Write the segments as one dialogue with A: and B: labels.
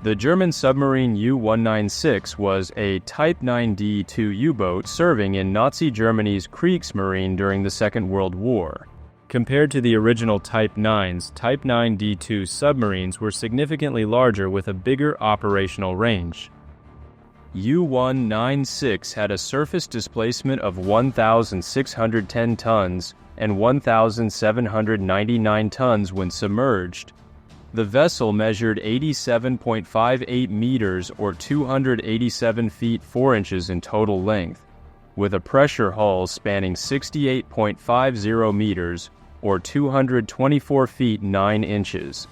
A: The German submarine U-196 was a Type 9D2 U-boat serving in Nazi Germany's Kriegsmarine during the Second World War. Compared to the original Type 9s, Type 9D2 submarines were significantly larger with a bigger operational range. U-196 had a surface displacement of 1,610 tons and 1,799 tons when submerged. The vessel measured 87.58 meters or 287 feet 4 inches in total length, with a pressure hull spanning 68.50 meters or 224 feet 9 inches.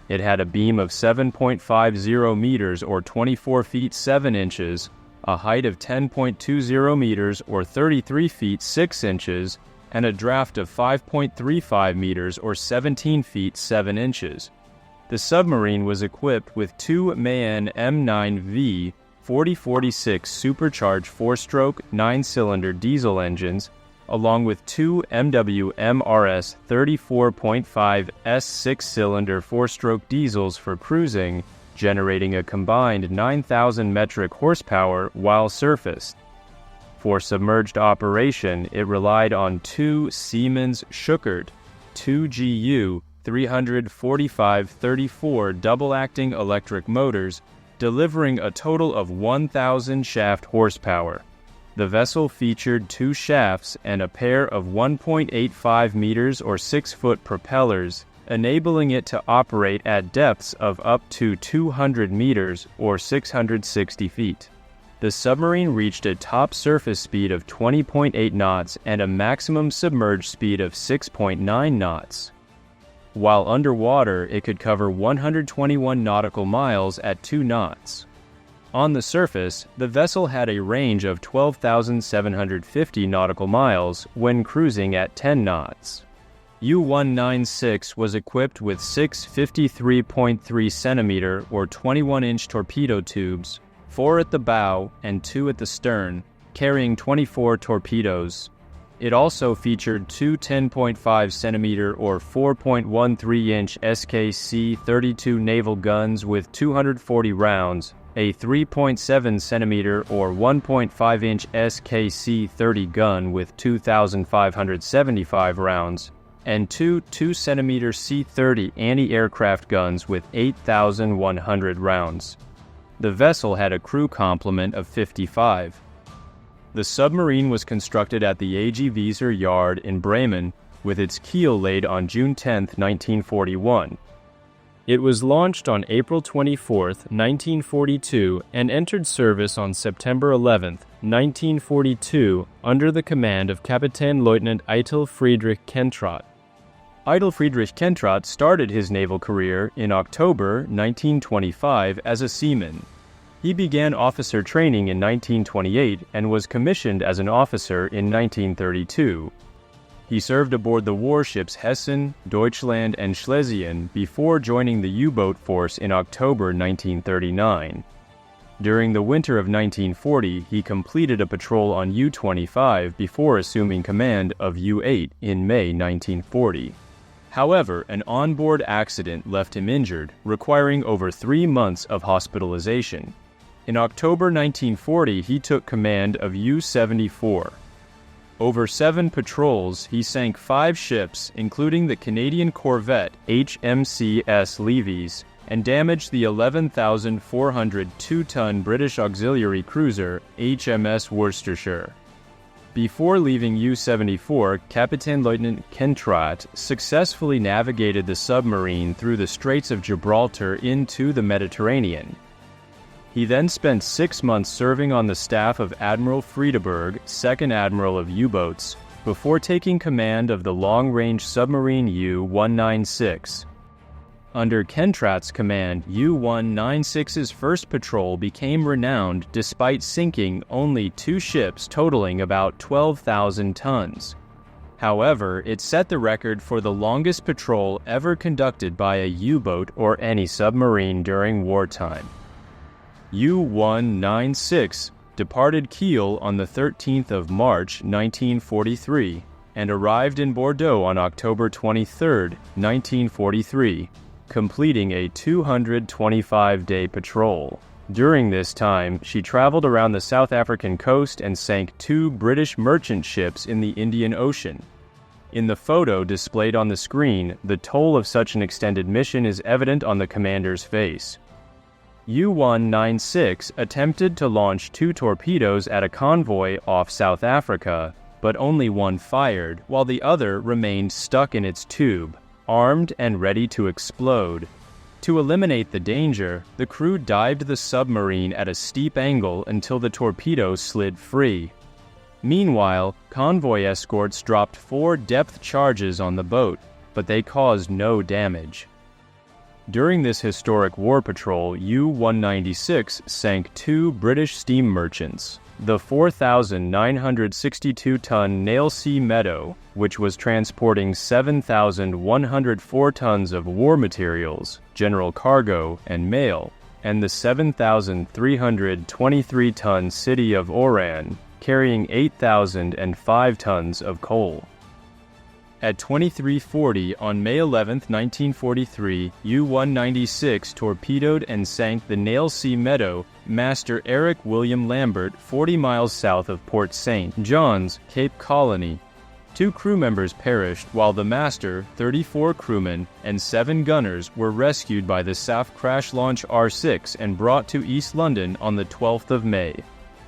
A: It had a beam of 7.50 meters or 24 feet 7 inches, a height of 10.20 meters or 33 feet 6 inches, and a draft of 5.35 meters or 17 feet 7 inches. The submarine was equipped with two Mayen M9V 4046 supercharged 4-stroke 9-cylinder diesel engines, along with two MWMRS 34.5 S 6-cylinder 4-stroke diesels for cruising, generating a combined 9,000 metric horsepower while surfaced. For submerged operation, it relied on two Siemens Schuckert 2GU 345-34 double-acting electric motors, delivering a total of 1,000 shaft horsepower. The vessel featured two shafts and a pair of 1.85 meters or 6-foot propellers, enabling it to operate at depths of up to 200 meters or 660 feet. The submarine reached a top surface speed of 20.8 knots and a maximum submerged speed of 6.9 knots. While underwater, it could cover 121 nautical miles at 2 knots. On the surface, the vessel had a range of 12,750 nautical miles when cruising at 10 knots. U-196 was equipped with 6 53.3 centimeter or 21-inch torpedo tubes, 4 at the bow and 2 at the stern, carrying 24 torpedoes. It also featured two 10.5 centimeter or 4.13-inch SKC-32 naval guns with 240 rounds, a 3.7 centimeter or 1.5-inch SKC-30 gun with 2,575 rounds, and two 2-centimeter C-30 anti-aircraft guns with 8,100 rounds. The vessel had a crew complement of 55. The submarine was constructed at the AG Weser Yard in Bremen, with its keel laid on June 10, 1941. It was launched on April 24, 1942, and entered service on September 11, 1942, under the command of Kapitänleutnant Eitel-Friedrich Kentrat. Eitel-Friedrich Kentrat started his naval career in October 1925 as a seaman. He began officer training in 1928 and was commissioned as an officer in 1932. He served aboard the warships Hessen, Deutschland, and Schlesien before joining the U-boat force in October 1939. During the winter of 1940, he completed a patrol on U-25 before assuming command of U-8 in May 1940. However, an onboard accident left him injured, requiring over 3 months of hospitalization. In October 1940, he took command of U-74. Over 7 patrols, he sank 5 ships, including the Canadian corvette HMCS Levis, and damaged the 11,400 2-ton British auxiliary cruiser HMS Worcestershire. Before leaving U-74, Kapitänleutnant Kentrat successfully navigated the submarine through the Straits of Gibraltar into the Mediterranean. He then spent 6 months serving on the staff of Admiral Friedeberg, second admiral of U-boats, before taking command of the long-range submarine U-196. Under Kentrat's command, U-196's first patrol became renowned despite sinking only 2 ships totaling about 12,000 tons. However, it set the record for the longest patrol ever conducted by a U-boat or any submarine during wartime. U-196 departed Kiel on the 13th of March 1943 and arrived in Bordeaux on October 23, 1943. completing a 225-day patrol. During this time, she traveled around the South African coast and sank 2 British merchant ships in the Indian Ocean. In the photo displayed on the screen, the toll of such an extended mission is evident on the commander's face. U-196 attempted to launch 2 torpedoes at a convoy off South Africa, but only one fired, while the other remained stuck in its tube, armed and ready to explode. To eliminate the danger, the crew dived the submarine at a steep angle until the torpedo slid free. Meanwhile, convoy escorts dropped 4 depth charges on the boat, but they caused no damage. During this historic war patrol, U-196 sank 2 British steam merchants. The 4,962-ton Nailsea Meadow, which was transporting 7,104 tons of war materials, general cargo, and mail, and the 7,323-ton City of Oran, carrying 8,005 tons of coal. At 23:40 on May 11, 1943, U-196 torpedoed and sank the Nailsea Meadow, Master Eric William Lambert, 40 miles south of Port St. John's, Cape Colony. 2 crew members perished, while the master, 34 crewmen, and 7 gunners were rescued by the SAF crash launch R-6 and brought to East London on the 12th of May.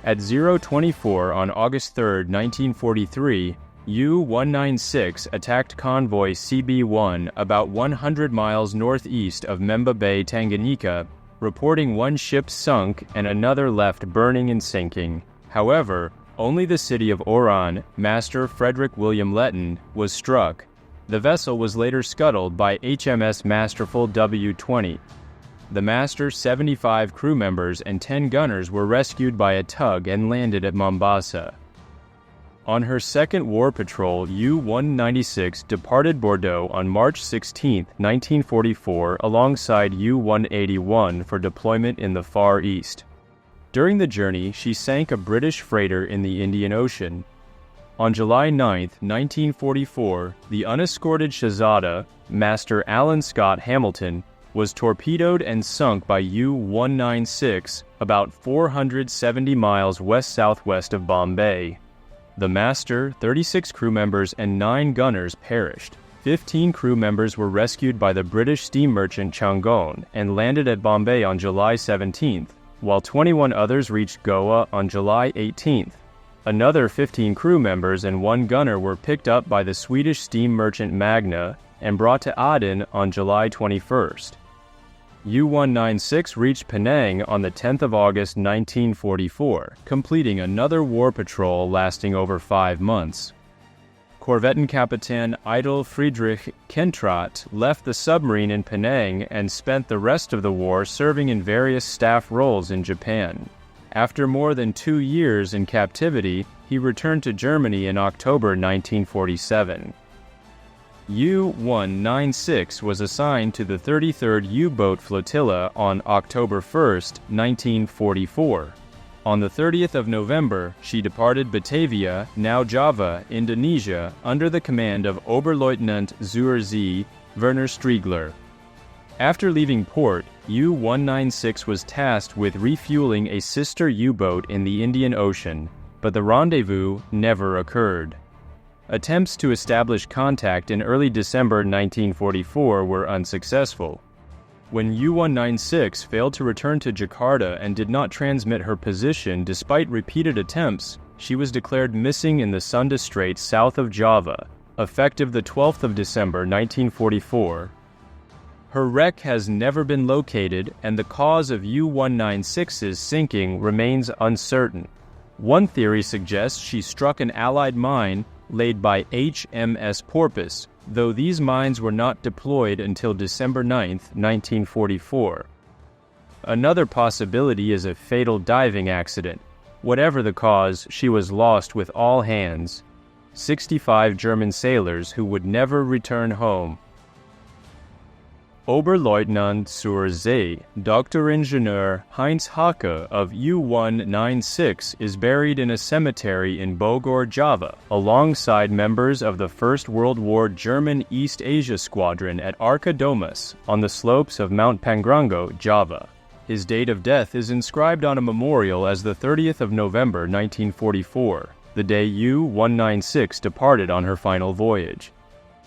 A: At 0:24 on August 3, 1943, U-196 attacked convoy CB-1 about 100 miles northeast of Memba Bay, Tanganyika, reporting 1 ship sunk and another left burning and sinking. However, only the City of Oran, Master Frederick William Letton, was struck. The vessel was later scuttled by HMS Masterful W-20. The master's 75 crew members and 10 gunners were rescued by a tug and landed at Mombasa. On her second war patrol, U-196 departed Bordeaux on March 16, 1944, alongside U-181 for deployment in the Far East. During the journey, she sank a British freighter in the Indian Ocean. On July 9, 1944, the unescorted Shahzada, Master Alan Scott Hamilton, was torpedoed and sunk by U-196 about 470 miles west-southwest of Bombay. The master, 36 crew members, and 9 gunners perished. 15 crew members were rescued by the British steam merchant Changon and landed at Bombay on July 17th, while 21 others reached Goa on July 18th. Another 15 crew members and 1 gunner were picked up by the Swedish steam merchant Magna and brought to Aden on July 21st. U-196 reached Penang on the 10th of August 1944, completing another war patrol lasting over 5 months. Korvettenkapitän Eitel-Friedrich Kentrat left the submarine in Penang and spent the rest of the war serving in various staff roles in Japan. After more than 2 years in captivity, he returned to Germany in October 1947. U-196 was assigned to the 33rd U-boat flotilla on October 1, 1944. On the 30th of November, she departed Batavia, now Java, Indonesia, under the command of Oberleutnant Zur-Z Werner Striegler. After leaving port, U-196 was tasked with refueling a sister U-boat in the Indian Ocean, but the rendezvous never occurred. Attempts to establish contact in early December 1944 were unsuccessful. When U-196 failed to return to Jakarta and did not transmit her position despite repeated attempts, she was declared missing in the Sunda Straits south of Java, effective the 12th of December 1944. Her wreck has never been located, and the cause of U-196's sinking remains uncertain. One theory suggests she struck an Allied mine laid by HMS Porpoise, though these mines were not deployed until December 9, 1944. Another possibility is a fatal diving accident. Whatever the cause, she was lost with all hands. 65 German sailors who would never return home. Oberleutnant zur See Dr. Ingenieur Heinz Hacke of U-196 is buried in a cemetery in Bogor, Java, alongside members of the First World War German East Asia Squadron at Archidomus on the slopes of Mount Pangrango, Java. His date of death is inscribed on a memorial as the 30th of November 1944, the day U-196 departed on her final voyage.